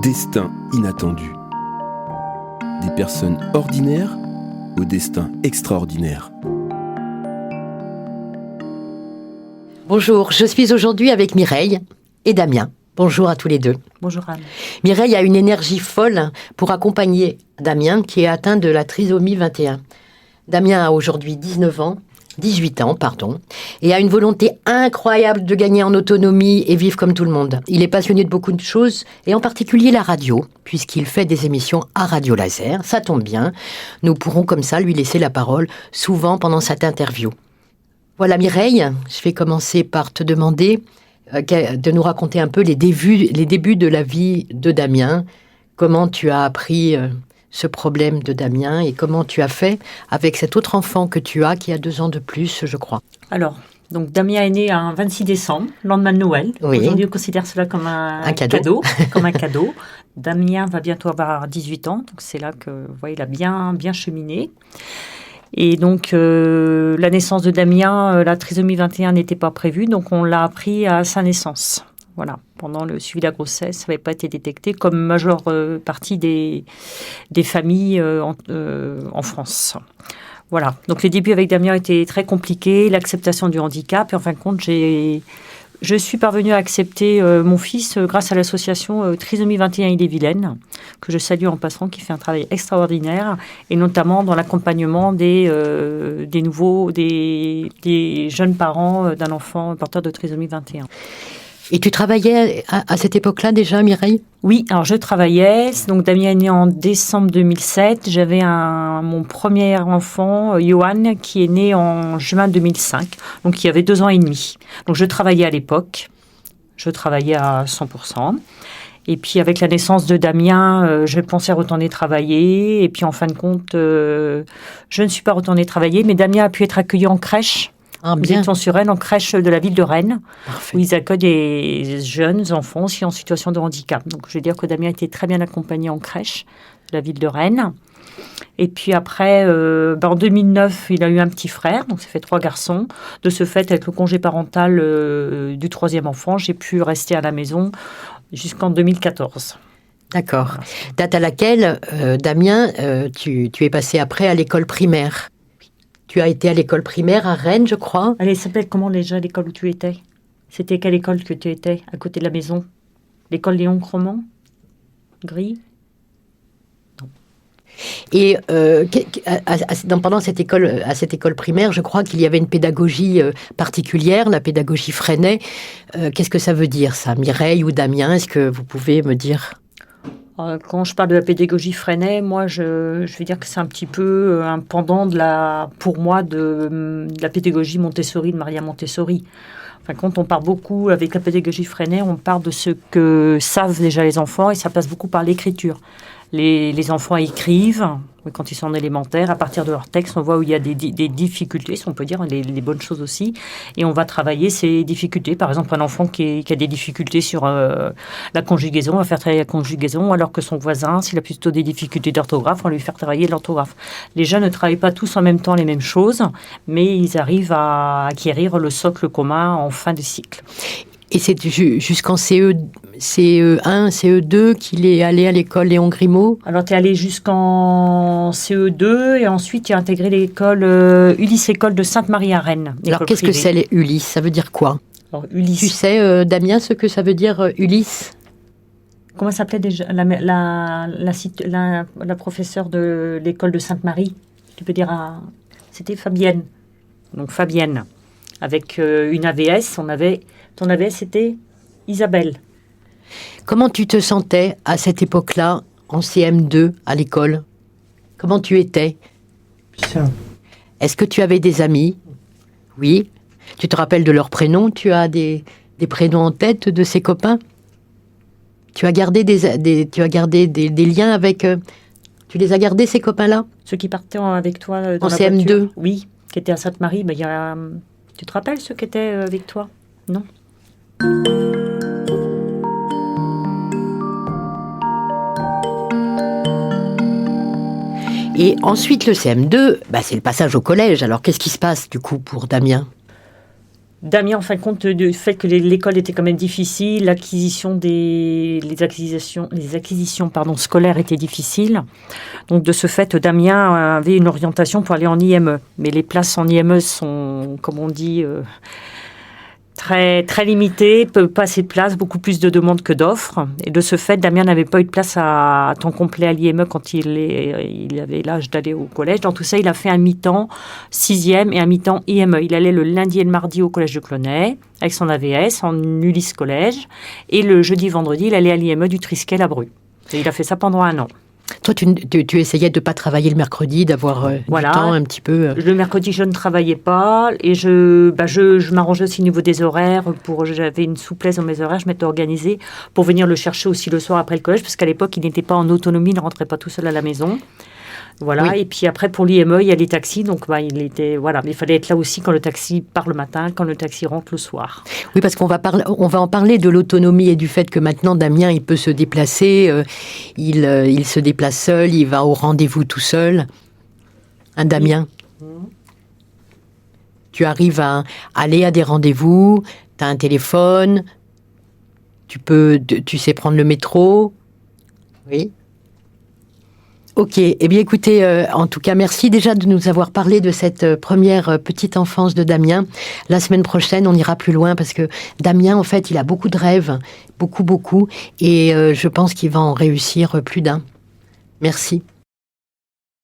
Destin inattendu. Des personnes ordinaires au destin extraordinaire. Bonjour, je suis aujourd'hui avec Mireille et Damien. Bonjour à tous les deux. Bonjour Anne. Mireille a une énergie folle pour accompagner Damien qui est atteint de la trisomie 21. Damien a aujourd'hui 18 ans, et a une volonté incroyable de gagner en autonomie et vivre comme tout le monde. Il est passionné de beaucoup de choses, et en particulier la radio, puisqu'il fait des émissions à Radio Laser. Ça tombe bien, nous pourrons comme ça lui laisser la parole, souvent pendant cette interview. Voilà Mireille, je vais commencer par te demander de nous raconter un peu les débuts de la vie de Damien. Comment tu as appris ce problème de Damien et comment tu as fait avec cet autre enfant que tu as qui a 2 ans de plus, je crois. Alors, donc Damien est né un 26 décembre, lendemain de Noël. Oui. Aujourd'hui, on considère cela comme un cadeau. Comme un cadeau. Damien va bientôt avoir 18 ans, donc c'est là que, vous voyez, il a bien cheminé. Et donc, la naissance de Damien, la trisomie 21 n'était pas prévue, donc on l'a appris à sa naissance. Voilà, pendant le suivi de la grossesse, ça n'avait pas été détecté comme majeure partie des familles en France. Voilà, donc les débuts avec Damien étaient très compliqués, l'acceptation du handicap, et en fin de compte, je suis parvenue à accepter mon fils grâce à l'association Trisomie 21 Ille-et-Vilaine, que je salue en passant, qui fait un travail extraordinaire, et notamment dans l'accompagnement des jeunes parents d'un enfant porteur de Trisomie 21. Et tu travaillais à cette époque-là déjà, Mireille ? Oui, alors je travaillais. Donc Damien est né en décembre 2007. J'avais mon premier enfant, Johan, qui est né en juin 2005. Donc il y avait 2 ans et demi. Donc je travaillais à l'époque. Je travaillais à 100%. Et puis avec la naissance de Damien, je pensais retourner travailler. Et puis en fin de compte, je ne suis pas retournée travailler. Mais Damien a pu être accueilli en crèche. Nous étions sur Rennes, en crèche de la ville de Rennes, où ils accueillent des jeunes enfants aussi en situation de handicap. Donc, je veux dire que Damien a été très bien accompagné en crèche de la ville de Rennes. Et puis après, en 2009, il a eu un petit frère, donc ça fait 3 garçons. De ce fait, avec le congé parental du 3e enfant, j'ai pu rester à la maison jusqu'en 2014. D'accord. Date à laquelle, Damien, tu es passé après à l'école primaire. Tu as été à l'école primaire à Rennes, je crois. Elle s'appelait comment déjà l'école où tu étais ? C'était quelle école que tu étais à côté de la maison ? L'école Léon Cromont ? Gris ? Non. Et pendant cette école primaire, je crois qu'il y avait une pédagogie particulière, la pédagogie Freinet. Qu'est-ce que ça veut dire ça, Mireille ou Damien ? Est-ce que vous pouvez me dire ? Quand je parle de la pédagogie Freinet, moi, je vais dire que c'est un petit peu un pendant pour moi, de la pédagogie Montessori, de Maria Montessori. Enfin, quand on parle beaucoup avec la pédagogie Freinet, on parle de ce que savent déjà les enfants et ça passe beaucoup par l'écriture. Les enfants écrivent, quand ils sont en élémentaire, à partir de leur texte, on voit où il y a des difficultés, si on peut dire, les bonnes choses aussi, et on va travailler ces difficultés. Par exemple, un enfant qui a des difficultés sur la conjugaison, on va faire travailler la conjugaison, alors que son voisin, s'il a plutôt des difficultés d'orthographe, on va lui faire travailler l'orthographe. Les jeunes ne travaillent pas tous en même temps les mêmes choses, mais ils arrivent à acquérir le socle commun en fin de cycle. Et c'est jusqu'en CE1, CE2 qu'il est allé à l'école Léon Grimaud ? Alors, tu es allé jusqu'en CE2 et ensuite tu as intégré l'école Ulysse École de Sainte-Marie à Rennes. Alors, qu'est-ce que c'est les Ulysse ? Ça veut dire quoi ? Alors, Ulysse. Tu sais, Damien, ce que ça veut dire Ulysse ? Comment s'appelait déjà la professeure de l'école de Sainte-Marie ? Tu peux dire c'était Fabienne. Donc, Fabienne. Avec une AVS, ton AVS, c'était Isabelle. Comment tu te sentais à cette époque-là, en CM2, à l'école ? Comment tu étais ? Bien. Est-ce que tu avais des amis ? Oui. Tu te rappelles de leurs prénoms ? Tu as des prénoms en tête de ces copains ? Tu as gardé des liens avec... tu les as gardés, ces copains-là ? Ceux qui partaient avec toi dans en la CM2 voiture ? Oui, qui étaient à Sainte-Marie. Il y a... Tu te rappelles ceux qui étaient avec toi ? Non ? Et ensuite, le CM2, c'est le passage au collège. Alors, qu'est-ce qui se passe, du coup, pour Damien ? Damien, en fin de compte, du fait que l'école était quand même difficile, les acquisitions scolaires étaient difficiles. Donc, de ce fait, Damien avait une orientation pour aller en IME. Mais les places en IME sont, comme on dit, très, très limitées, pas assez de places, beaucoup plus de demandes que d'offres. Et de ce fait, Damien n'avait pas eu de place à temps complet à l'IME quand il avait l'âge d'aller au collège. Dans tout ça, il a fait un mi-temps 6e et un mi-temps IME. Il allait le lundi et le mardi au collège de Clonay avec son AVS en Ulysse Collège. Et le jeudi, vendredi, il allait à l'IME du Triskel à Bru. Et il a fait ça pendant 1 an. Toi, tu essayais de ne pas travailler le mercredi, d'avoir du temps un petit peu... Le mercredi, je ne travaillais pas et je m'arrangeais aussi au niveau des horaires. J'avais une souplesse dans mes horaires, je m'étais organisée pour venir le chercher aussi le soir après le collège, parce qu'à l'époque, il n'était pas en autonomie, il ne rentrait pas tout seul à la maison. Voilà. Oui. Et puis après, pour l'IME, il y a les taxis. Donc, mais il fallait être là aussi quand le taxi part le matin, quand le taxi rentre le soir. Oui, parce qu'on va en parler de l'autonomie et du fait que maintenant, Damien, il peut se déplacer. Il se déplace seul, il va au rendez-vous tout seul. Hein, Damien ? Tu arrives à aller à des rendez-vous, tu as un téléphone, tu sais prendre le métro. Oui. Ok, eh bien écoutez, en tout cas, merci déjà de nous avoir parlé de cette première petite enfance de Damien. La semaine prochaine, on ira plus loin parce que Damien, en fait, il a beaucoup de rêves, beaucoup, et je pense qu'il va en réussir plus d'un. Merci.